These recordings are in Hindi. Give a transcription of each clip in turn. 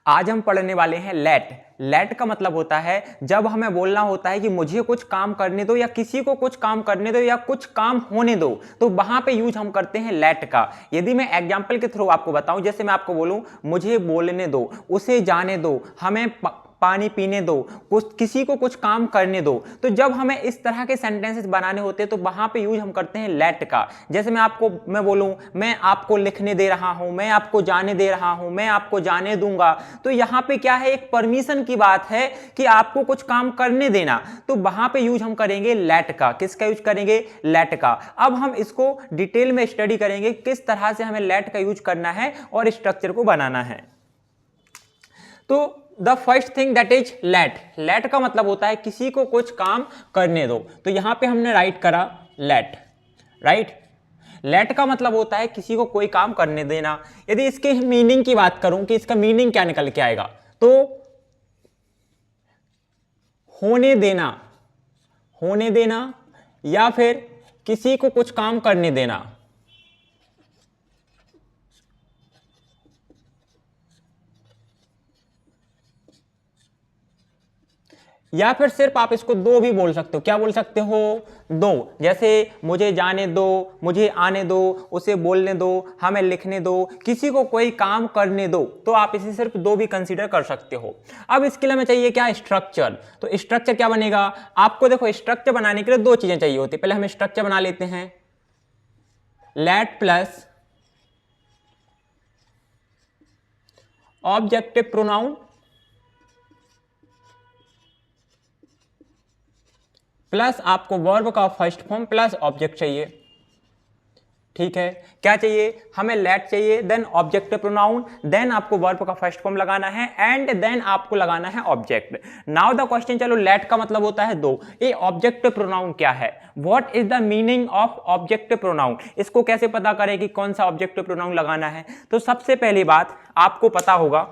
आज हम पढ़ने वाले हैं लेट। लेट का मतलब होता है जब हमें बोलना होता है कि मुझे कुछ काम करने दो या किसी को कुछ काम करने दो या कुछ काम होने दो, तो वहां पे यूज हम करते हैं लेट का। यदि मैं एग्जांपल के थ्रू आपको बताऊं, जैसे मैं आपको बोलूं मुझे बोलने दो, उसे जाने दो, हमें पानी पीने दो, कुछ किसी को कुछ काम करने दो, तो जब हमें इस तरह के सेंटेंसेस बनाने होते हैं तो वहां पे यूज हम करते हैं लेट का। जैसे मैं बोलूं मैं आपको लिखने दे रहा हूं, मैं आपको जाने दे रहा हूं, मैं आपको जाने दूंगा, तो यहां पे क्या है, एक परमिशन की बात है कि आपको कुछ काम करने देना, तो वहां पे यूज हम करेंगे लेट का। किसका यूज करेंगे? लेट का। अब हम इसको डिटेल में स्टडी करेंगे किस तरह से हमें लेट का यूज करना है और स्ट्रक्चर को बनाना है। तो the first thing that is late. Late का मतलब होता है किसी को कुछ काम करने दो, तो यहां पे हमने राइट करा लेट, राइट। लेट का मतलब होता है किसी को कोई काम करने देना। यदि इसके मीनिंग की बात करूं कि इसका मीनिंग क्या निकल के आएगा, तो होने देना, होने देना या फिर किसी को कुछ काम करने देना, या फिर सिर्फ आप इसको दो भी बोल सकते हो। क्या बोल सकते हो? दो। जैसे मुझे जाने दो, मुझे आने दो, उसे बोलने दो, हमें लिखने दो, किसी को कोई काम करने दो, तो आप इसे सिर्फ दो भी कंसीडर कर सकते हो। अब इसके लिए हमें चाहिए क्या? स्ट्रक्चर। तो स्ट्रक्चर क्या बनेगा? आपको देखो स्ट्रक्चर बनाने के लिए दो चीजें चाहिए होती है। पहले हम स्ट्रक्चर बना लेते हैं, late plus objective pronoun plus आपको वर्ब का फर्स्ट फॉर्म प्लस ऑब्जेक्ट चाहिए। ठीक है, क्या चाहिए? हमें लेट चाहिए, देन ऑब्जेक्टिव प्रोनाउन, देन आपको वर्ब का फर्स्ट फॉर्म लगाना है, एंड देन आपको लगाना है ऑब्जेक्ट। नाउ द क्वेश्चन, चलो लेट का मतलब होता है दो, ये ऑब्जेक्टिव प्रोनाउन क्या है? What is the meaning of objective pronoun? इसको कैसे पता करें कि कौन सा ऑब्जेक्टिव प्रोनाउन लगाना है? तो सबसे पहली बात आपको पता होगा,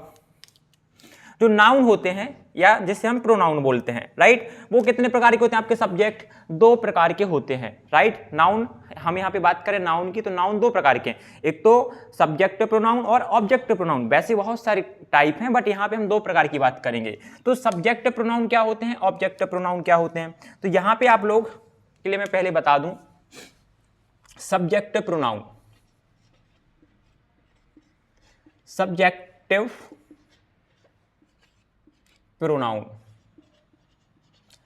जो नाउन होते हैं या जिसे हम प्रोनाउन बोलते हैं, राइट, वो कितने प्रकार के होते हैं? आपके सब्जेक्ट दो प्रकार के होते हैं, राइट। नाउन, हम यहाँ पे बात करें नाउन की, तो नाउन दो प्रकार के हैं, एक तो सब्जेक्ट प्रोनाउन और ऑब्जेक्ट प्रोनाउन। वैसे बहुत सारे टाइप हैं, बट यहाँ पे हम दो प्रकार की बात करेंगे। तो सब्जेक्ट प्रोनाउन क्या होते हैं, ऑब्जेक्ट प्रोनाउन क्या होते हैं? तो यहाँ पे आप लोग के लिए मैं पहले बता दूं, subject pronoun, subjective pronoun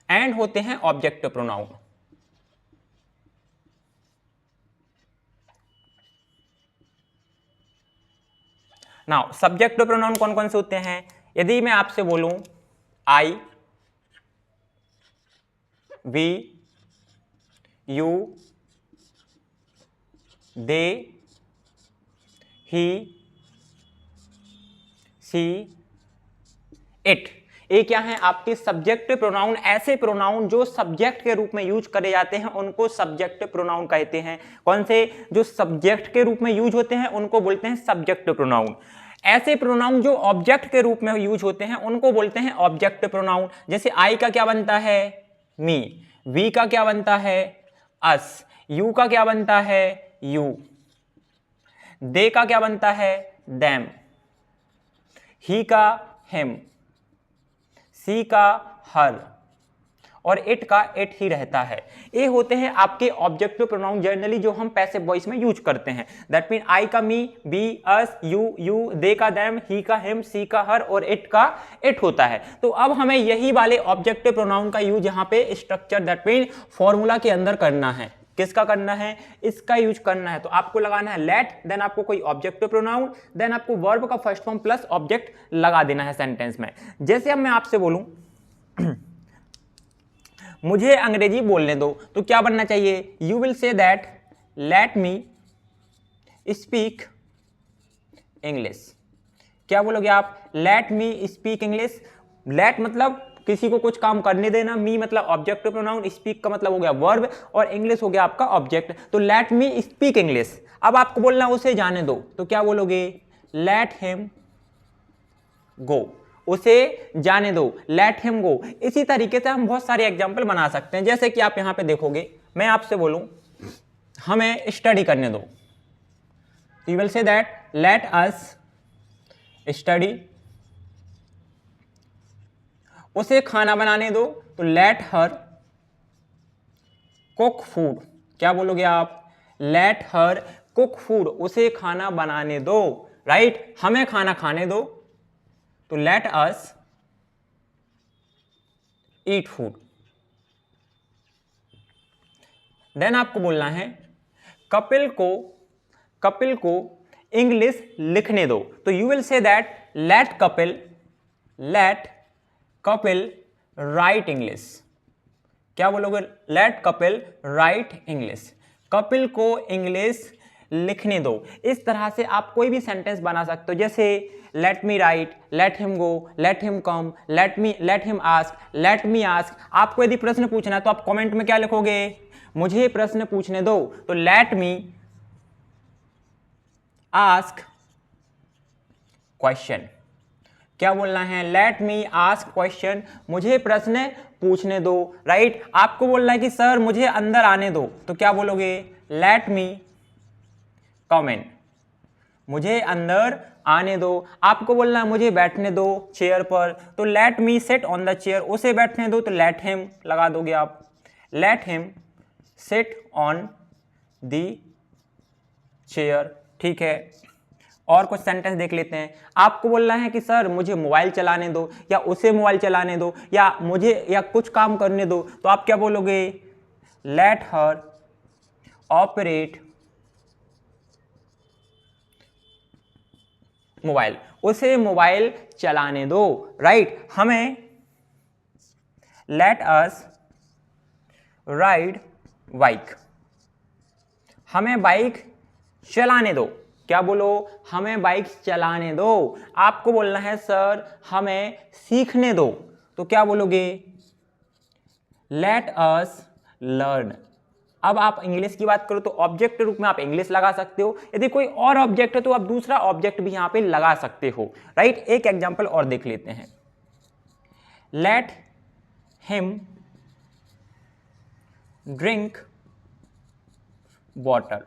and होते हैं objective pronoun. Now subjective pronoun कौन कौन से होते हैं? यदि मैं आपसे बोलूं I, we, you, they, he, she, it, ये क्या है? आपके सब्जेक्ट प्रोनाउन। ऐसे प्रोनाउन जो सब्जेक्ट के रूप में यूज करे जाते हैं उनको सब्जेक्ट प्रोनाउन कहते हैं। कौन से? जो सब्जेक्ट के रूप में यूज होते हैं उनको बोलते हैं सब्जेक्ट प्रोनाउन। ऐसे प्रोनाउन जो ऑब्जेक्ट के रूप में यूज होते हैं उनको बोलते हैं ऑब्जेक्ट प्रोनाउन। जैसे आई का क्या बनता है? मी। वी का क्या बनता है? अस। यू का क्या बनता है? यू। दे का क्या बनता है? देम। ही का हिम। सी का हर, और इट का इट ही रहता है। ये होते हैं आपके ऑब्जेक्टिव प्रोनाउन जनरली जो हम पैसिव वॉइस में यूज करते हैं। दैट मीन आई का मी, बी अस, यू, दे का देम, ही का हिम, सी का हर और इट का इट होता है। तो अब हमें यही वाले ऑब्जेक्टिव प्रोनाउन का यूज यहाँ पे स्ट्रक्चर दैट मीन फॉर्मूला के अंदर करना है। किसका करना है? इसका यूज करना है। तो आपको लगाना है लेट, देन आपको कोई ऑब्जेक्टिव प्रोनाउन, देन आपको वर्ब का फर्स्ट फॉर्म प्लस ऑब्जेक्ट लगा देना है सेंटेंस में। जैसे अब मैं आपसे बोलूं मुझे अंग्रेजी बोलने दो, तो क्या बनना चाहिए? You will say that let me speak English. क्या बोलोगे आप? Let me speak English. Let मतलब किसी को कुछ काम करने देना, मी मतलब ऑब्जेक्टिव प्रोनाउन, स्पीक का मतलब हो गया वर्ब, और इंग्लिश हो गया आपका ऑब्जेक्ट। तो लेट मी स्पीक इंग्लिश। अब आपको बोलना उसे जाने दो, तो क्या बोलोगे? लेट हिम गो। उसे जाने दो, लेट हिम गो। इसी तरीके से हम बहुत सारे एग्जाम्पल बना सकते हैं। जैसे कि आप यहां पे देखोगे, मैं आपसे बोलूं हमें स्टडी करने दो, you will say that late us study उसे खाना बनाने दो, तो लेट हर कुक फूड। क्या बोलोगे आप? लेट हर कुक फूड, उसे खाना बनाने दो, राइट? हमें खाना खाने दो, तो let us eat food. Then आपको बोलना है कपिल को इंग्लिश लिखने दो, तो you will say that let Kapil write English. क्या बोलोगे? Let Kapil write English, Kapil को इंग्लिश लिखने दो। इस तरह से आप कोई भी सेंटेंस बना सकते हो, जैसे let me right, late him गो, let him come, let him ask, let me ask. आपको यदि प्रश्न पूछना है तो आप कमेंट में क्या लिखोगे? मुझे प्रश्न पूछने दो, तो लेट मी आस्क क्वेश्चन। क्या बोलना है? लेट मी आस्क क्वेश्चन, मुझे प्रश्न पूछने दो, राइट? आपको बोलना है कि सर मुझे अंदर आने दो, तो क्या बोलोगे? लेट मी कम इन, मुझे अंदर आने दो। आपको बोलना है मुझे बैठने दो चेयर पर, तो let me sit on the chair, उसे बैठने दो, तो लेट हिम लगा दोगे आप, let him sit on the chair. ठीक है, और कुछ सेंटेंस देख लेते हैं। आपको बोलना है कि सर मुझे मोबाइल चलाने दो, या उसे मोबाइल चलाने दो, या मुझे या कुछ काम करने दो, तो आप क्या बोलोगे? लेट हर ऑपरेट मोबाइल, उसे मोबाइल चलाने दो, राइट? हमें लेट अस राइड बाइक, हमें बाइक चलाने दो। क्या बोलो? हमें बाइक चलाने दो। आपको बोलना है सर हमें सीखने दो, तो क्या बोलोगे? Let us learn. अब आप इंग्लिश की बात करो तो ऑब्जेक्ट के रूप में आप इंग्लिश लगा सकते हो, यदि कोई और ऑब्जेक्ट है तो आप दूसरा ऑब्जेक्ट भी यहां पे लगा सकते हो, राइट? एक एग्जांपल और देख लेते हैं। लेट हिम ड्रिंक वाटर,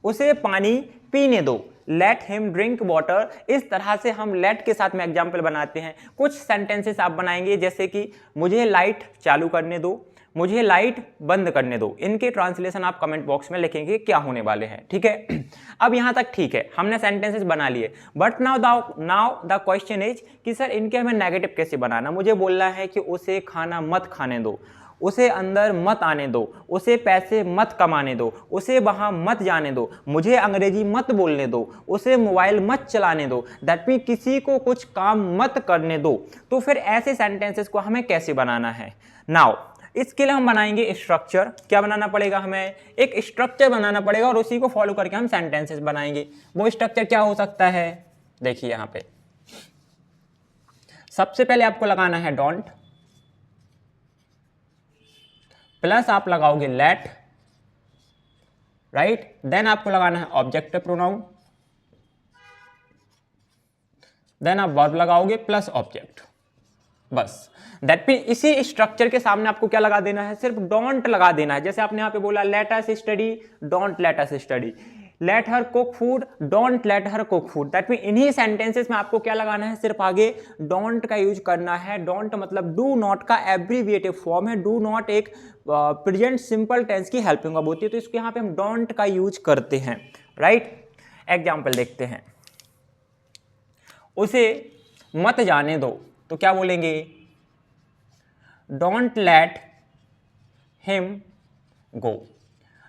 उसे पानी पीने दो, लेट हिम ड्रिंक वाटर। इस तरह से हम लेट के साथ में एग्जाम्पल बनाते हैं। कुछ सेंटेंसेस आप बनाएंगे जैसे कि मुझे लाइट चालू करने दो, मुझे लाइट बंद करने दो। इनके ट्रांसलेशन आप कमेंट बॉक्स में लिखेंगे क्या होने वाले हैं, ठीक है? अब यहां तक ठीक है, हमने सेंटेंसेस बना लिए, but now the question is कि सर इनके हमें नेगेटिव कैसे बनाना। मुझे बोलना है कि उसे खाना मत खाने दो, उसे अंदर मत आने दो, उसे पैसे मत कमाने दो, उसे वहां मत जाने दो, मुझे अंग्रेजी मत बोलने दो, उसे मोबाइल मत चलाने दो, दैट मीन किसी को कुछ काम मत करने दो। तो फिर ऐसे सेंटेंसेस को हमें कैसे बनाना है? नाउ इसके लिए हम बनाएंगे स्ट्रक्चर। क्या बनाना पड़ेगा? हमें एक स्ट्रक्चर बनाना पड़ेगा और उसी को फॉलो करके हम सेंटेंसेस बनाएंगे। वो स्ट्रक्चर क्या हो सकता है? देखिए यहां पे सबसे पहले आपको लगाना है डोंट, प्लस आप लगाओगे लेट, राइट? देन आपको लगाना है ऑब्जेक्टिव प्रोनाउन, देन आप वर्ब लगाओगे प्लस ऑब्जेक्ट, बस। दैट मीन इसी स्ट्रक्चर के सामने आपको क्या लगा देना है? सिर्फ डोंट लगा देना है। जैसे आपने यहां पे बोला late us study, don't let us study, let her cook food, don't let her cook food. That mean इन्हीं सेंटेंसेस में आपको क्या लगाना है? सिर्फ आगे डोंट का यूज करना है। डोंट मतलब डू नॉट का एब्रीविएटिव फॉर्म है। डू नॉट एक प्रेजेंट सिंपल टेंस की हेल्पिंग वर्ब होती है, तो इसको यहां पे हम डोंट का यूज करते हैं, राइट? एग्जाम्पल देखते हैं। उसे मत जाने दो, तो क्या बोलेंगे? Don't let him go,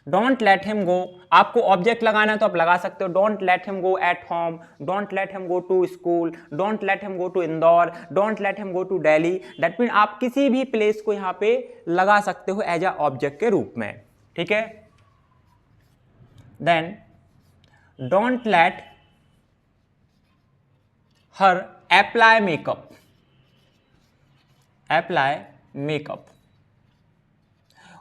don't let him go. आपको ऑब्जेक्ट लगाना है तो आप लगा सकते हो don't let him go at home, don't let him go to school, don't let him go to Indore, don't let him go to Delhi. That mean आप किसी भी प्लेस को यहां पे लगा सकते हो एज अ ऑब्जेक्ट के रूप में, ठीक है? Then don't let her apply makeup, apply makeup,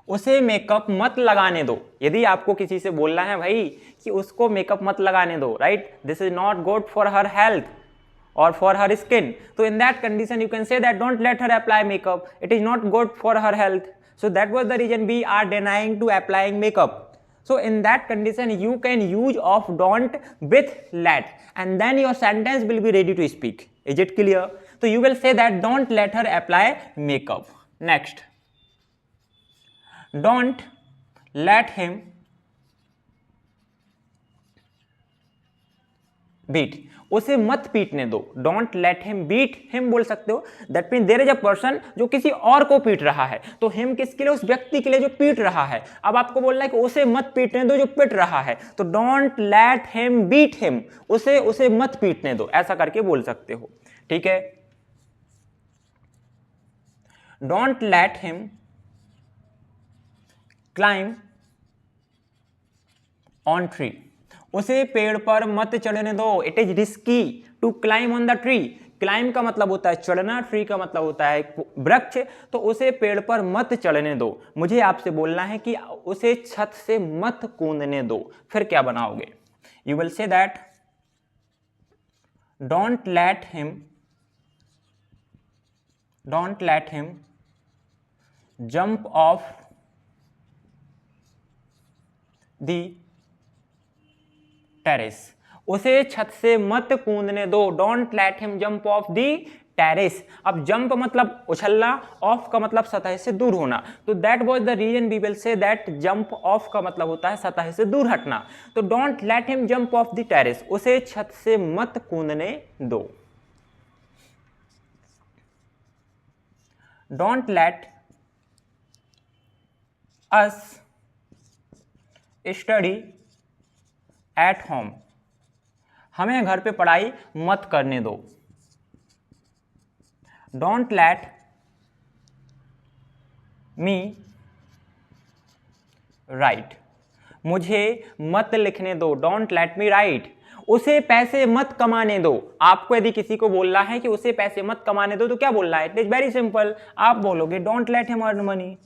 उसे मेकअप मत लगाने दो। यदि आपको किसी से बोलना है भाई कि उसको मेकअप मत लगाने दो, right? This is not good for her health और फॉर हर स्किन, तो in that condition you can say that don't let her apply makeup, it is not good for her health, so that was the reason we are denying to applying makeup. So in that condition you can use of don't with let and then your sentence will be ready to speak. Is it clear? तो you will say that don't let her apply makeup. Next, don't let him beat, उसे मत पीटने दो। Don't let him beat, him बोल सकते हो, that mean there is a person जो किसी और को पीट रहा है, तो हिम किसके लिए, उस व्यक्ति के लिए जो पीट रहा है। अब आपको बोलना है कि उसे मत पीटने दो जो पीट रहा है, तो don't let him beat him, उसे मत पीटने दो, ऐसा करके बोल सकते हो। ठीक है, don't let him climb on tree, उसे पेड़ पर मत चढ़ने दो। It is risky to climb on the tree, climb का मतलब होता है चढ़ना, ट्री का मतलब होता है वृक्ष, तो उसे पेड़ पर मत चढ़ने दो। मुझे आपसे बोलना है कि उसे छत से मत कूदने दो, फिर क्या बनाओगे, you will say that don't let him jump of the terrace, उसे छत से मत कूदने दो। Don't let him jump of the terrace. अब जंप मतलब उछलना, ऑफ का मतलब सतह से दूर होना, तो that was the reason we will say that jump off का मतलब होता है सतह से दूर हटना। तो don't let him jump off the terrace, उसे छत से मत कूदने दो। Don't let us study at home, हमें घर पे पढ़ाई मत करने दो। डोंट लेट मी राइट, मुझे मत लिखने दो। डोंट लेट मी राइट, उसे पैसे मत कमाने दो। आपको यदि किसी को बोलना है कि उसे पैसे मत कमाने दो, तो क्या बोलना है, इट इज वेरी सिंपल, आप बोलोगे don't let him earn money,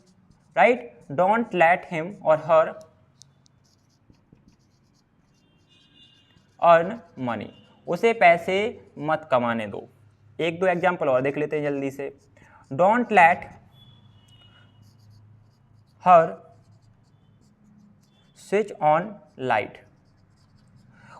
right, don't let him और हर अर्न मनी, उसे पैसे मत कमाने दो। एक दो एग्जाम्पल और देख लेते हैं जल्दी से। Don't let her switch on light,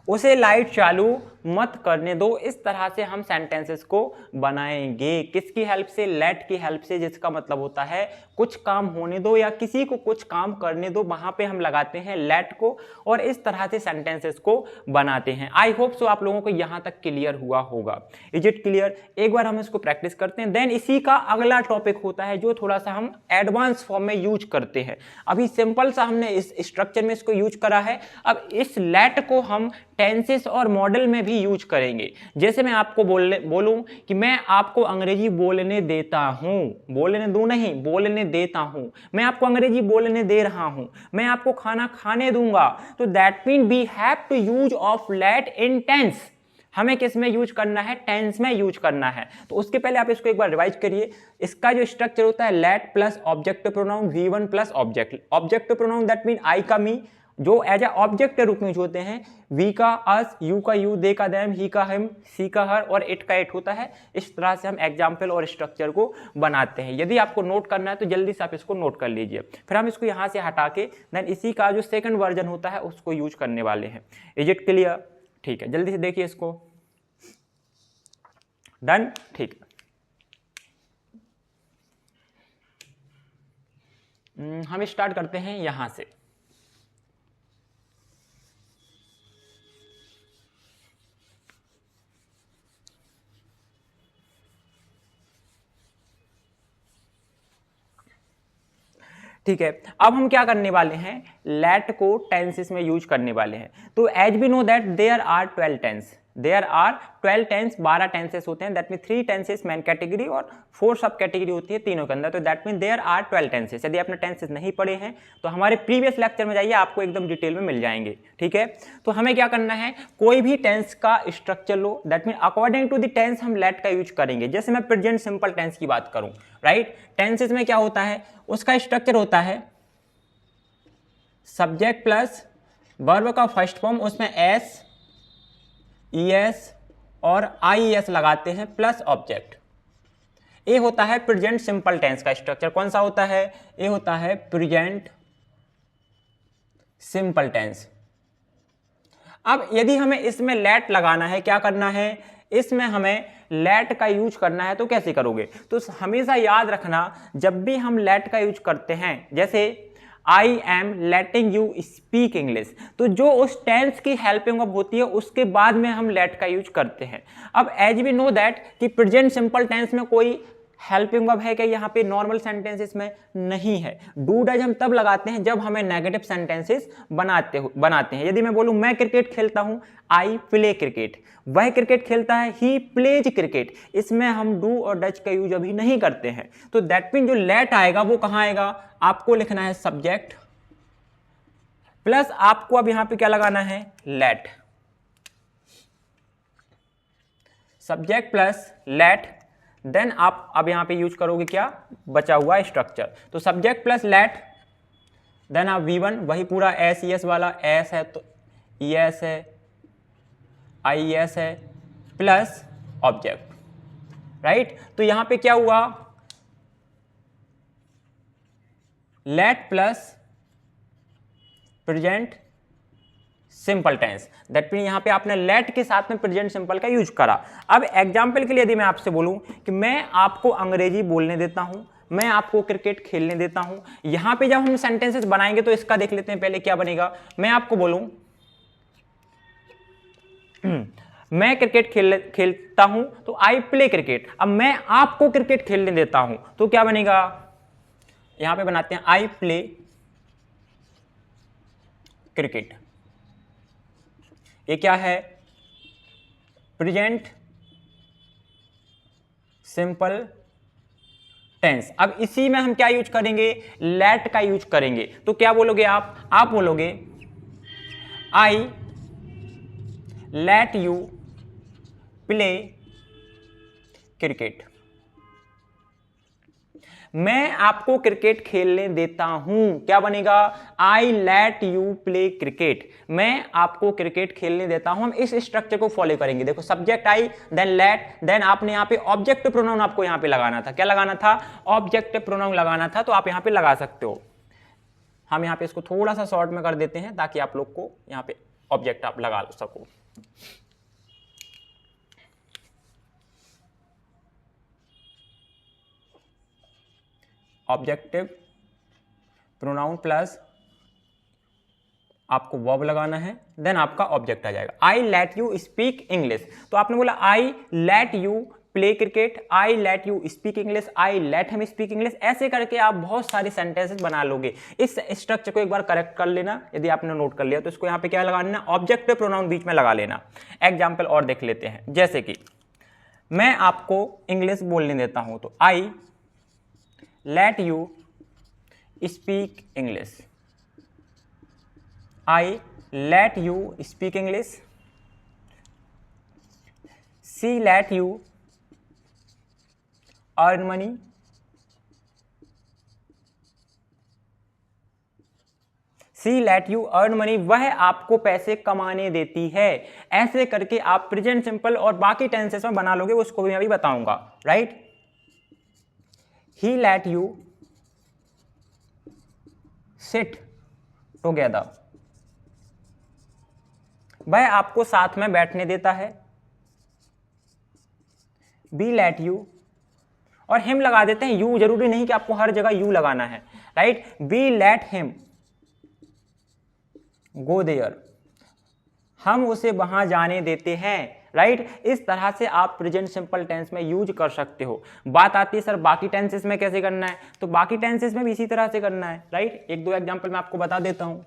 उसे लाइट चालू मत करने दो। इस तरह से हम सेंटेंसेस को बनाएंगे, किसकी हेल्प से, लेट की हेल्प से, जिसका मतलब होता है कुछ काम होने दो या किसी को कुछ काम करने दो, वहां पे हम लगाते हैं लेट को और इस तरह से सेंटेंसेस को बनाते हैं। आई होप सो आप लोगों को यहां तक क्लियर हुआ होगा। Is it clear? एक बार हम इसको प्रैक्टिस करते हैं, देन इसी का अगला टॉपिक होता है जो थोड़ा सा हम एडवांस फॉर्म में यूज करते हैं। अभी सिंपल सा हमने इस स्ट्रक्चर में इसको यूज करा है, अब इस लेट को हम टेंसेस और मॉडल में भी यूज करेंगे। जैसे मैं आपको बोलूं कि मैं आपको अंग्रेजी बोलने देता हूं, बोलने दूं नहीं, बोलने देता हूं, मैं आपको अंग्रेजी बोलने दे रहा हूं, मैं आपको खाना खाने दूंगा, तो that mean we have to use of let in tense. हमें किस में यूज करना है, टेंस में यूज करना है। तो उसके पहले आप इसको एक बार रिवाइज करिए। इसका जो स्ट्रक्चर होता है late plus object pronoun, V1 plus object pronoun, that mean I का मी, जो एज ए ऑब्जेक्ट के रूप में यूज होते हैं। वी का अस, यू का यू, दे का देम, ही का हिम, सी का हर और इट का इट होता है। इस तरह से हम एग्जाम्पल और स्ट्रक्चर को बनाते हैं। यदि आपको नोट करना है तो जल्दी से आप इसको नोट कर लीजिए। फिर हम इसको यहाँ से हटा के देन इसी का जो सेकंड वर्जन होता है उसको यूज करने वाले हैं। Is it clear? ठीक है, जल्दी से देखिए इसको। डन? ठीक है, हम स्टार्ट करते हैं यहां से। ठीक है, अब हम क्या करने वाले हैं, लेट को टेंसेस में यूज करने वाले हैं। तो as we know that there are 12 tense, there are 12 tense, 12 tenses होते हैं। That mean 3 tenses main category और 4 सब कैटेगरी होती है तीनों के अंदर। तो that mean there are 12 tenses. यदि आपने टेंसेस नहीं पढ़े हैं तो हमारे प्रीवियस लेक्चर में जाइए, आपको एकदम डिटेल में मिल जाएंगे। ठीक है, तो हमें क्या करना है, कोई भी टेंस का स्ट्रक्चर लो, that mean according to the tense हम लेट का यूज करेंगे। जैसे मैं प्रेजेंट सिंपल टेंस की बात करूं, राइट, टेंसेस में क्या होता है, उसका स्ट्रक्चर होता है सब्जेक्ट प्लस वर्ब का फर्स्ट फॉर्म, उसमें एस, ईएस और आईएस लगाते हैं प्लस ऑब्जेक्ट। ये होता है प्रेजेंट सिंपल टेंस का स्ट्रक्चर। कौन सा होता है, ये होता है प्रेजेंट सिंपल टेंस। अब यदि हमें इसमें लेट लगाना है, क्या करना है, इसमें हमें लेट का यूज करना है, तो कैसे करोगे? तो हमेशा याद रखना, जब भी हम लेट का यूज करते हैं, जैसे आई am letting you speak English, तो जो उस टेंस की हेल्पिंग वर्ब होती है उसके बाद में हम लेट का यूज करते हैं। अब एज वी नो दैट कि प्रेजेंट सिंपल टेंस में कोई हेल्पिंग वर्ब है कि यहाँ पे नॉर्मल सेंटेंसेस में नहीं है। डू डज हम तब लगाते हैं जब हमें नेगेटिव सेंटेंसेस बनाते हैं। यदि मैं बोलूं मैं क्रिकेट खेलता हूं, आई प्ले क्रिकेट, वह क्रिकेट खेलता है, ही प्लेज क्रिकेट, इसमें हम डू और डज का यूज अभी नहीं करते हैं। तो दैट मीन जो लेट आएगा वो कहां आएगा? आपको लिखना है सब्जेक्ट प्लस आपको अब यहां पे क्या लगाना है? Let. Subject plus let, then आप अब यहां पे यूज करोगे क्या? बचा हुआ स्ट्रक्चर। तो सब्जेक्ट प्लस लेट, देन आप V1 वही पूरा एस ई एस वाला, एस है तो ई एस है, आई एस है, प्लस ऑब्जेक्ट, राइट। तो यहां पे क्या हुआ? Let plus present simple tense, that mean यहां पे आपने लेट के साथ में प्रेजेंट सिंपल का यूज करा। अब एग्जांपल के लिए यदि मैं आपसे बोलूं कि मैं आपको अंग्रेजी बोलने देता हूं, मैं आपको क्रिकेट खेलने देता हूं, यहां पे जब हम सेंटेंसेस बनाएंगे तो इसका देख लेते हैं पहले क्या बनेगा। मैं आपको बोलूं मैं क्रिकेट खेलता हूं, तो आई प्ले क्रिकेट। अब मैं आपको क्रिकेट खेलने देता हूं तो क्या बनेगा? यहां पे बनाते हैं आई प्ले क्रिकेट। ये क्या है? Present simple tense. अब इसी में हम क्या यूज करेंगे? लेट का यूज करेंगे। तो क्या बोलोगे आप? आप बोलोगे आई लेट यू प्ले क्रिकेट। मैं आपको क्रिकेट खेलने देता हूं, क्या बनेगा? आई लेट यू प्ले क्रिकेट। मैं आपको क्रिकेट खेलने देता हूं। हम इस स्ट्रक्चर को फॉलो करेंगे। देखो subject I, then let, then आपने यहां पे ऑब्जेक्ट प्रोनाउन आपको यहां पे लगाना था। क्या लगाना था? ऑब्जेक्ट प्रोनाउन लगाना था। तो आप यहां पे लगा सकते हो। हम यहां पे इसको थोड़ा सा शॉर्ट में कर देते हैं ताकि आप लोग को यहां पे ऑब्जेक्ट आप लगा सको। ऑब्जेक्टिव प्रोनाउन प्लस आपको वर्ब लगाना है, देन आपका ऑब्जेक्ट आ जाएगा। आई लेट यू स्पीक इंग्लिश, तो आपने बोला आई let you play cricket, I let you speak English, I let him speak English. ऐसे करके आप बहुत सारे सेंटेंसेस बना लोगे। इस स्ट्रक्चर को एक बार करेक्ट कर लेना। यदि आपने नोट कर लिया तो इसको यहाँ पे क्या लगाना? ऑब्जेक्टिव प्रोनाउन बीच में लगा लेना। एग्जाम्पल और देख लेते हैं, जैसे कि मैं आपको इंग्लिश बोलने देता हूं, तो I let you speak English, I let you speak English, see let you earn money, see let you earn money, वह आपको पैसे कमाने देती है। ऐसे करके आप प्रेजेंट सिंपल और बाकी टेंसेस में बना लोगे, उसको भी मैं अभी बताऊंगा, right. He let you sit together, वह आपको साथ में बैठने देता है। बी लेट यू, और हिम लगा देते हैं, यू जरूरी नहीं कि आपको हर जगह यू लगाना है, right. Be let him go there, हम उसे वहां जाने देते हैं, राइट। इस तरह से आप प्रेजेंट सिंपल टेंस में यूज कर सकते हो। बात आती है सर बाकी टेंसेस में कैसे करना है, तो बाकी टेंसेस में भी इसी तरह से करना है, राइट। एक दो एग्जांपल मैं आपको बता देता हूं।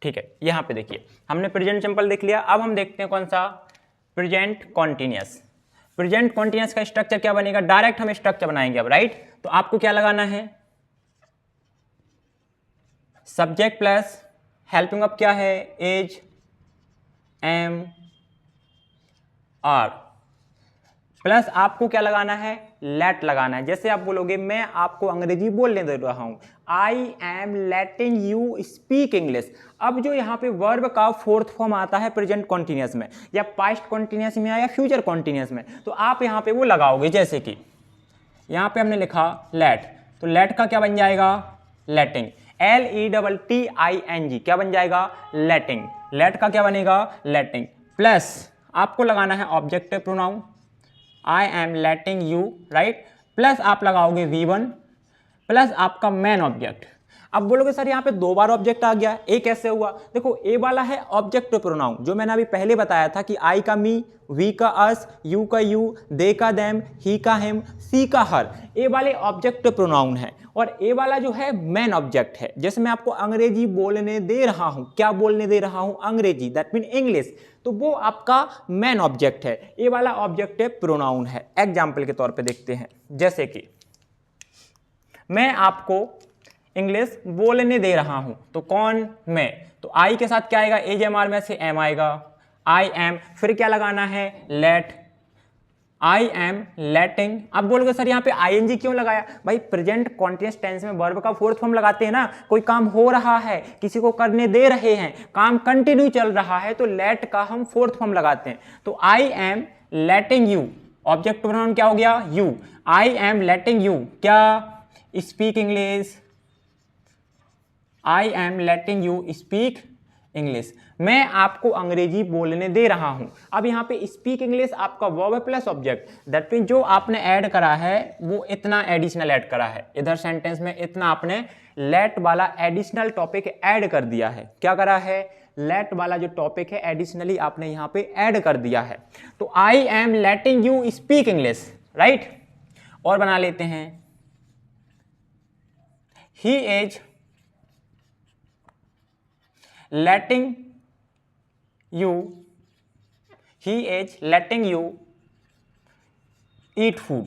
ठीक है, यहां पे देखिए हमने प्रेजेंट सिंपल देख लिया। अब हम देखते हैं कौन सा? Present continuous. प्रेजेंट कॉन्टिन्यूअस का स्ट्रक्चर क्या बनेगा? डायरेक्ट हम स्ट्रक्चर बनाएंगे अब, राइट। तो आपको क्या लगाना है? सब्जेक्ट प्लस हेल्पिंग वर्ब क्या है? एज, एम, आर, प्लस आपको क्या लगाना है? लेट लगाना है। जैसे आप बोलोगे मैं आपको अंग्रेजी बोलने दे रहा हूं, आई am letting you speak English. अब जो यहाँ पे वर्ब का फोर्थ फॉर्म आता है प्रेजेंट कॉन्टिन्यूअस में या पास्ट कॉन्टिन्यूअस में या फ्यूचर कॉन्टिन्यूअस में, तो आप यहाँ पे वो लगाओगे। जैसे कि यहाँ पे हमने लिखा लेट, तो लेट का क्या बन जाएगा? लेटिंग, LETTING क्या बन जाएगा? लेटिंग। लेट का क्या बनेगा? लेटिंग। प्लस आपको लगाना है objective pronoun, I am letting you, right. Plus आप लगाओगे V1 प्लस आपका मेन ऑब्जेक्ट। अब बोलोगे सर यहाँ पे 2 बार ऑब्जेक्ट आ गया, ए कैसे हुआ? देखो ए वाला है ऑब्जेक्ट प्रोनाउन, जो मैंने अभी पहले बताया था कि आई का मी, वी का अस, यू का यू, दे का देम, ही का हिम, सी का हर। ए वाले ऑब्जेक्ट प्रोनाउन है और ए वाला जो है मेन ऑब्जेक्ट है। जैसे मैं आपको अंग्रेजी बोलने दे रहा हूं, क्या बोलने दे रहा हूं? अंग्रेजी, दैट मीन इंग्लिश, तो वो आपका मेन ऑब्जेक्ट है। ए वाला ऑब्जेक्ट प्रोनाउन है। एग्जाम्पल के तौर पे देखते हैं, जैसे कि मैं आपको इंग्लिश बोलने दे रहा हूं, तो कौन? मैं। तो आई के साथ क्या आएगा? एजएमआर में से एम आएगा, आई एम। फिर क्या लगाना है? Let, I am letting. अब बोलोगे सर यहाँ पे आईएनजी क्यों लगाया? भाई प्रेजेंट कॉन्टिन्यूअस टेंस में वर्ब का फोर्थ फॉर्म लगाते हैं ना, कोई काम हो रहा है, किसी को करने दे रहे हैं, काम कंटिन्यू चल रहा है, तो लेट का हम फोर्थ फॉर्म लगाते हैं। तो I am letting you, object pronoun क्या हो गया? You. I am letting you क्या? Speak English, I am letting you speak English. मैं आपको अंग्रेजी बोलने दे रहा हूं। अब यहाँ पे स्पीक इंग्लिश आपका verb plus object, that mean जो आपने ऐड करा है वो इतना एडिशनल ऐड करा है, इधर सेंटेंस में इतना आपने लेट वाला एडिशनल टॉपिक ऐड कर दिया है। क्या करा है? लेट वाला जो टॉपिक है एडिशनली आपने यहाँ पे ऐड कर दिया है। तो I am letting you speak English, right. और बना लेते हैं, he is letting you, he is letting you eat food,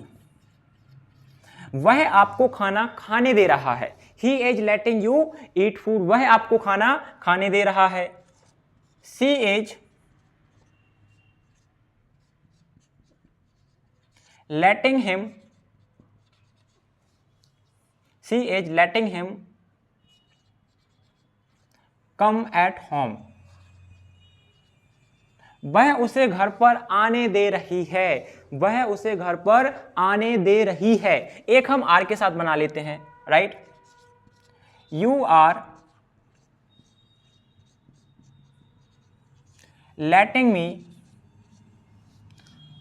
वह आपको खाना खाने दे रहा है। he is letting you eat food, वह आपको खाना खाने दे रहा है। she is letting him, she is letting him come at home, वह उसे घर पर आने दे रही है, वह उसे घर पर आने दे रही है। एक हम आर के साथ बना लेते हैं, right. You are letting me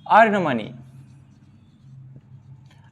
earn money,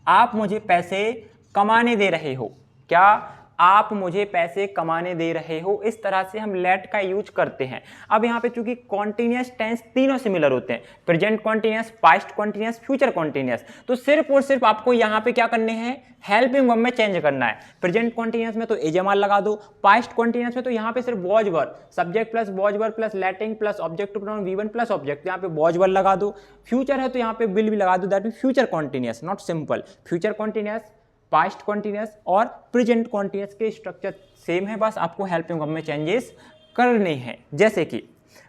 आप मुझे पैसे कमाने दे रहे हो। क्या? आप मुझे पैसे कमाने दे रहे हो। इस तरह से हम लेट का यूज करते हैं। अब यहाँ पे चूंकि कॉन्टिन्यूअस टेंस तीनों सिमिलर होते हैं, present continuous, past continuous, future continuous, तो सिर्फ और सिर्फ आपको यहाँ पे क्या करने हैं? हेल्पिंग वर्ब में चेंज करना है। प्रेजेंट कॉन्टिन्यूअस में तो एजएमआर लगा दो, पास्ट कॉन्टिन्यूअस में तो यहाँ पे सिर्फ was verb, subject plus was verb plus letting plus object pronoun V1 plus object, यहाँ पे वॉज वर्ब लगा दो। फ्यूचर है तो यहाँ पे विल भी लगा दो, that mean future continuous, not simple. Future continuous, past continuous और प्रेजेंट कॉन्टिन्यूअस के स्ट्रक्चर सेम है, बस आपको हेल्पिंग वर्ब में चेंजेस करने हैं। जैसे कि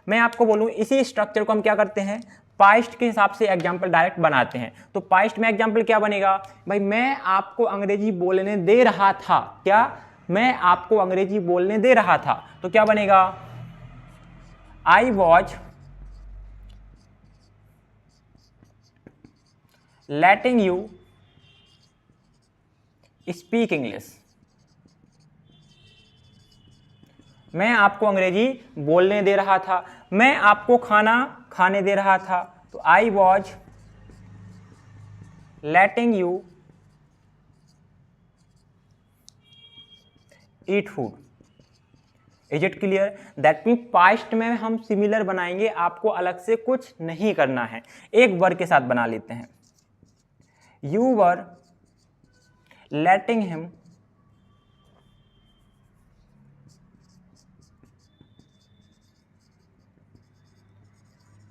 मैं आपको बोलूं, इसी स्ट्रक्चर को हम क्या करते हैं? पास्ट के हिसाब से एग्जाम्पल डायरेक्ट बनाते हैं। तो पास्ट में एग्जाम्पल क्या बनेगा? भाई मैं आपको अंग्रेजी बोलने दे रहा था। क्या? मैं आपको अंग्रेजी बोलने दे रहा था, तो क्या बनेगा? I was letting you speak English, मैं आपको अंग्रेजी बोलने दे रहा था। मैं आपको खाना खाने दे रहा था, तो I was letting you eat food. Is it clear? That mean past में हम सिमिलर बनाएंगे, आपको अलग से कुछ नहीं करना है। एक वर्ड के साथ बना लेते हैं, यू वर letting him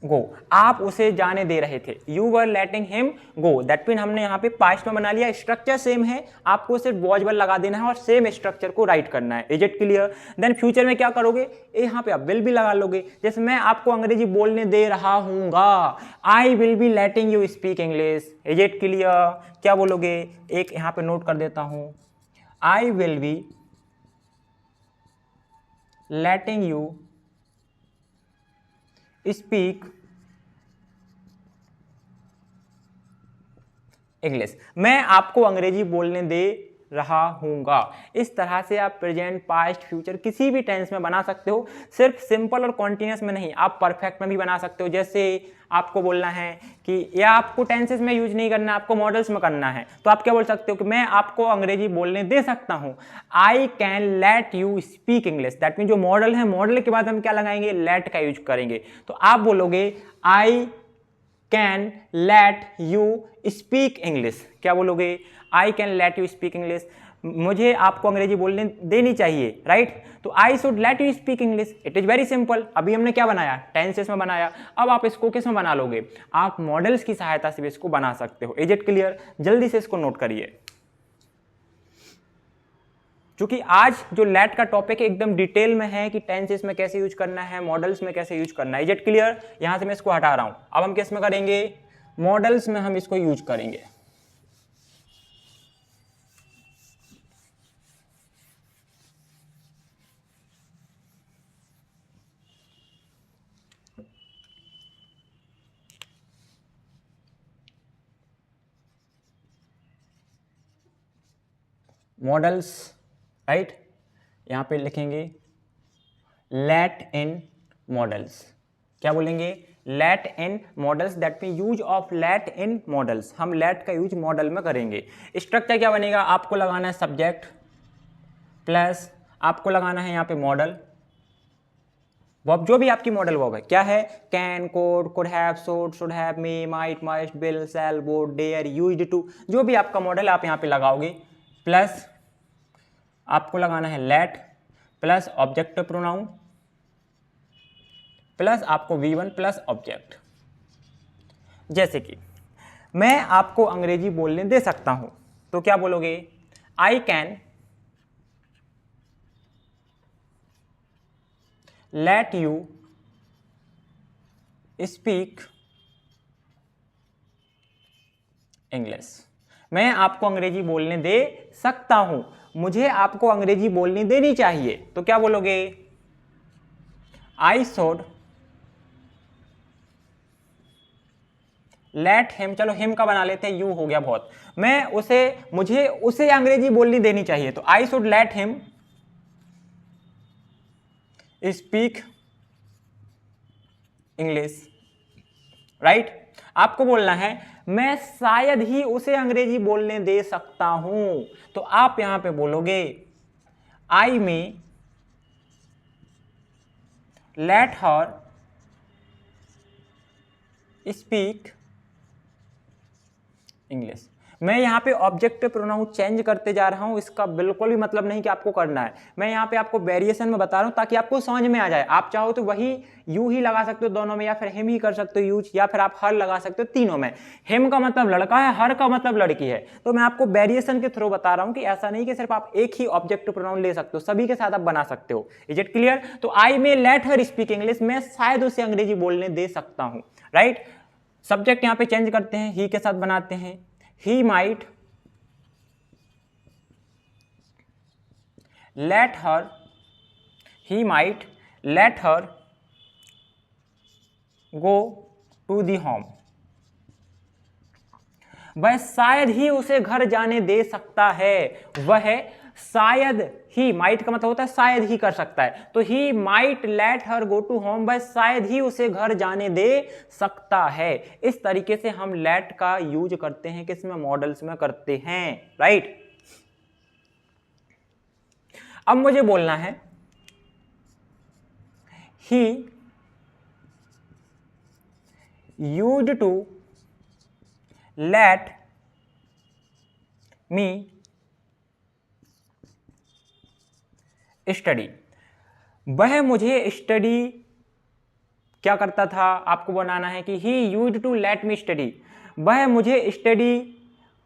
गो, आप उसे जाने दे रहे थे। You were letting him go, that mean हमने यहाँ पे पास्ट में बना लिया। स्ट्रक्चर सेम है, आपको सिर्फ वॉज वर्ब लगा देना है और सेम स्ट्रक्चर को राइट करना है। Is it clear? Then future में क्या करोगे? यहाँ पे आप विल भी लगा लोगे। जैसे मैं आपको अंग्रेजी बोलने दे रहा हूँगा, I will be letting you speak English. Is it clear? क्या बोलोगे? एक यहाँ पे नोट कर देता हूँ, I will be letting you speak English. मैं आपको अंग्रेजी बोलने दे रहा हूँगा। इस तरह से आप प्रेजेंट, पास्ट, फ्यूचर किसी भी टेंस में बना सकते हो, सिर्फ सिंपल और कॉन्टिन्यूस में नहीं, आप परफेक्ट में भी बना सकते हो। जैसे आपको बोलना है कि या आपको टेंसेस में यूज नहीं करना, आपको मॉडल्स में करना है, तो आप क्या बोल सकते हो कि मैं आपको अंग्रेजी बोलने दे सकता हूँ, I can let you speak English. That mean जो मॉडल है, मॉडल के बाद हम क्या लगाएंगे, लेट का यूज करेंगे। तो आप बोलोगे I can let you speak English. क्या बोलोगे, I can let you speak English, मुझे आपको अंग्रेजी बोलने देनी चाहिए, राइट। तो I should let you speak English. It is very simple. अभी हमने क्या बनाया, टेंसेस में बनाया। अब आप इसको किस में बना लोगे, आप मॉडल्स की सहायता से भी इसको बना सकते हो। Is it clear? जल्दी से इसको नोट करिए, क्योंकि आज जो लेट का टॉपिक है एकदम डिटेल में है कि टेंसेस में कैसे यूज करना है, मॉडल्स में कैसे यूज करना है। Is it clear? यहां से मैं इसको हटा रहा हूं। अब हम किस में करेंगे, मॉडल्स में हम इसको यूज करेंगे। मॉडल्स, राइट, यहां पे लिखेंगे लेट इन मॉडल्स। क्या बोलेंगे, let in models. That mean use of let in models. हम लेट का यूज मॉडल में करेंगे। स्ट्रक्चर क्या बनेगा, आपको लगाना है सब्जेक्ट प्लस आपको लगाना है यहां पे मॉडल, वर्ब, जो भी आपकी मॉडल वर्ब है। क्या है, can, could have, should have, may, might, must, will, shall, would, dare, used to, जो भी आपका मॉडल आप यहां पे लगाओगे। प्लस आपको लगाना है late plus object pronoun plus आपको V1 प्लस ऑब्जेक्ट। जैसे कि मैं आपको अंग्रेजी बोलने दे सकता हूं, तो क्या बोलोगे, I can let you speak English. मैं आपको अंग्रेजी बोलने दे सकता हूं, मुझे आपको अंग्रेजी बोलनी देनी चाहिए। तो क्या बोलोगे, आई शुड लेट हिम। चलो हिम का बना लेते हैं, यू हो गया बहुत। मुझे उसे अंग्रेजी बोलनी देनी चाहिए, तो I should let him speak English, right. आपको बोलना है मैं शायद ही उसे अंग्रेजी बोलने दे सकता हूं, तो आप यहां पे बोलोगे आई मे लेट हर स्पीक इंग्लिश। मैं यहाँ पे ऑब्जेक्ट प्रोनाउन चेंज करते जा रहा हूँ, इसका बिल्कुल भी मतलब नहीं कि आपको करना है। मैं यहाँ पे आपको वेरिएशन में बता रहा हूँ ताकि आपको समझ में आ जाए। आप चाहो तो वही यू ही लगा सकते हो दोनों में, या फिर हिम ही कर सकते हो यूज, या फिर आप हर लगा सकते हो तीनों में। हिम का मतलब लड़का है, हर का मतलब लड़की है। तो मैं आपको वेरिएशन के थ्रू बता रहा हूँ कि ऐसा नहीं कि सिर्फ आप एक ही ऑब्जेक्ट प्रोनाउन ले सकते हो, सभी के साथ आप बना सकते हो। Is it clear? तो आई मे लेट हर स्पीक इंग्लिश, मैं शायद उसे अंग्रेजी बोलने दे सकता हूँ, राइट। सब्जेक्ट यहाँ पे चेंज करते हैं, ही के साथ बनाते हैं, he might let her go to the home। वह शायद ही उसे घर जाने दे सकता है। वह शायद ही, माइट का मतलब होता है शायद ही कर सकता है, तो he might let her go to home, वह शायद ही उसे घर जाने दे सकता है। इस तरीके से हम लेट का यूज करते हैं, किसमें, मॉडल्स में करते हैं, राइट। अब मुझे बोलना है he used to let me study. वह मुझे स्टडी क्या करता था, आपको बनाना है कि he used to let me study, वह मुझे स्टडी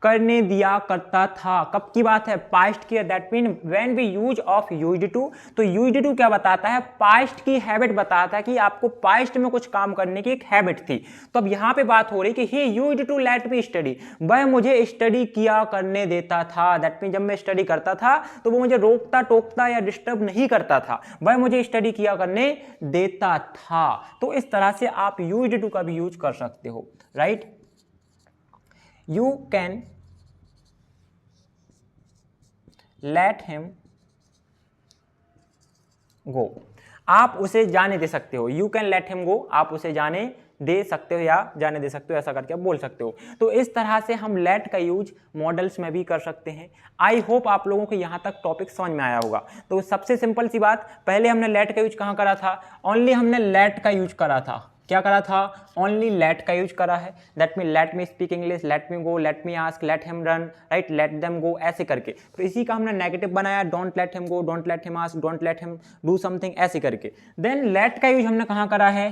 करने दिया करता था। कब की बात है? पास्ट की। That mean when we use of used to, तो यूज्ड टू क्या बताता है? पास्ट की हैबिट बताता है कि आपको पास्ट में कुछ काम करने की एक हैबिट थी। तो अब यहां पे बात हो रही कि he used to let me study, वह मुझे स्टडी किया करने देता था। दैट मीन जब मैं स्टडी करता था तो वो मुझे रोकता टोकता या डिस्टर्ब नहीं करता था, वह मुझे स्टडी किया करने देता था। तो इस तरह से आप यूज्ड टू का भी यूज कर सकते हो, right. You can let him गो, आप उसे जाने दे सकते हो। यू कैन लेट हिम गो, आप उसे जाने दे सकते हो या जाने दे सकते हो, ऐसा करके आप बोल सकते हो। तो इस तरह से हम लेट का यूज मॉडल्स में भी कर सकते हैं। आई होप आप लोगों को यहां तक टॉपिक समझ में आया होगा। तो सबसे सिंपल सी बात, पहले हमने लेट का यूज कहां करा था? ओनली हमने लेट का यूज करा था। क्या करा था? ओनली लेट का यूज करा है। That mean let me speak English, let me go, let me ask, let him run, right, let them go, ऐसे करके। तो इसी का हमने नेगेटिव बनाया, don't let him go, don't let him ask, don't let him do something, ऐसे करके। देन लेट का यूज हमने कहां करा है?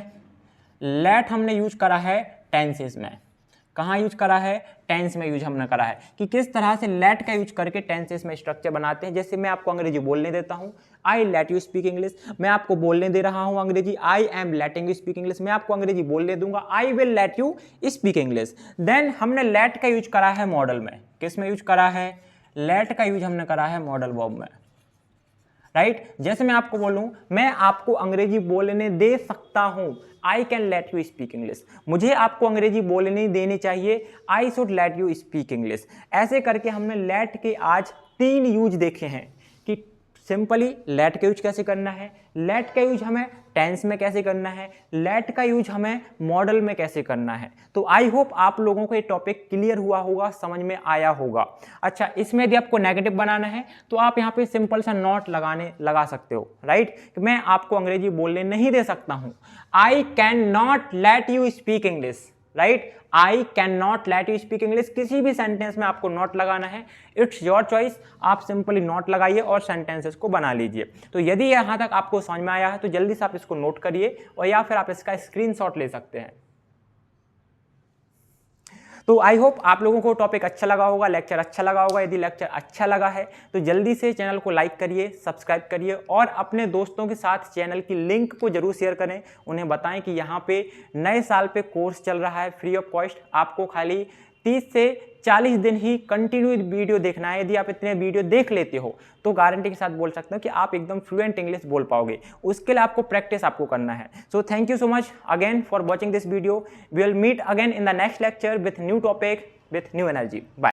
लेट हमने यूज करा है टेंसेस में। कहाँ यूज करा है? टेंस में यूज हमने करा है कि किस तरह से लेट का यूज करके टेंसेस में स्ट्रक्चर बनाते हैं। जैसे मैं आपको अंग्रेजी बोलने देता हूँ, I let you speak English, मैं आपको बोलने दे रहा हूँ अंग्रेजी, I am letting you speak English, मैं आपको अंग्रेजी बोलने दूंगा, I will let you speak English. Then हमने लेट का यूज करा है मॉडल में। किस में यूज करा है? लेट का यूज हमने करा है मॉडल वर्ब में, राइट। जैसे मैं आपको बोलूं, मैं आपको अंग्रेजी बोलने दे सकता हूं, I can let you speak English, मुझे आपको अंग्रेजी बोलने देनी चाहिए, I should let you speak English. ऐसे करके हमने लेट के आज 3 यूज देखे हैं कि सिंपली लेट का यूज कैसे करना है, लेट का यूज हमें टेंस में कैसे करना है, लेट का यूज हमें मॉडल में कैसे करना है। तो आई होप आप लोगों को ये टॉपिक क्लियर हुआ होगा, समझ में आया होगा। अच्छा, इसमें यदि आपको नेगेटिव बनाना है तो आप यहाँ पे सिंपल सा नॉट लगा सकते हो, राइट। मैं आपको अंग्रेजी बोलने नहीं दे सकता हूँ, I can not let you speak English, right. I can not let you speak English, किसी भी सेंटेंस में आपको नॉट लगाना है, इट्स योर चॉइस, आप सिंपली नॉट लगाइए और सेंटेंसेस को बना लीजिए। तो यदि यहाँ तक आपको समझ में आया है तो जल्दी से आप इसको नोट करिए और या फिर आप इसका स्क्रीनशॉट ले सकते हैं। तो आई होप आप लोगों को टॉपिक अच्छा लगा होगा, लेक्चर अच्छा लगा होगा। यदि लेक्चर अच्छा लगा है तो जल्दी से चैनल को लाइक करिए, सब्सक्राइब करिए और अपने दोस्तों के साथ चैनल की लिंक को जरूर शेयर करें। उन्हें बताएं कि यहाँ पे नए साल पे कोर्स चल रहा है फ्री ऑफ कॉस्ट। आपको खाली 30 से 40 दिन ही कंटिन्यू वीडियो देखना है। यदि आप इतने वीडियो देख लेते हो तो गारंटी के साथ बोल सकते हो कि आप एकदम फ्लुएंट इंग्लिश बोल पाओगे। उसके लिए आपको प्रैक्टिस आपको करना है। So thank you so much again for watching this video. We will meet again in the next lecture with new topic, with new energy. Bye.